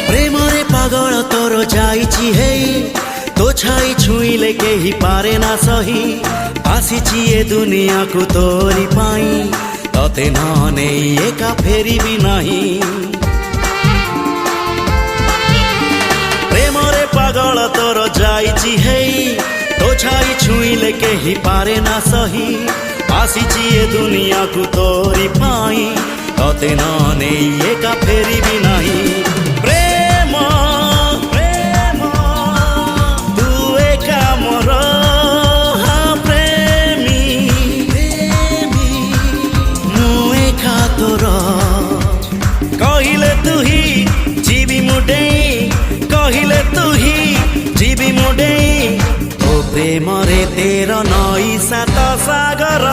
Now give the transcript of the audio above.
प्रेमरे पागल तोर जाइछि हे तो छाई छुईले केही पारे ना सही आसीछि ए दुनिया को तोरी पाई तते नने एका फेरी भी नाही प्रेमरे पागल तोर जाइछि हे तो छाई छुईले केही पारे ना सही आसीछि ए दुनिया को तोरी पाई तते नने एका फेरी भी नाही प्रेम प्रेम तू एका मोर हाँ प्रेमी प्रेमी मु एका तोर कहिले तू ही जीवी मुडे कहिले तू ही जीवी मुडे तो प्रेम रे तेर नई सात सागर।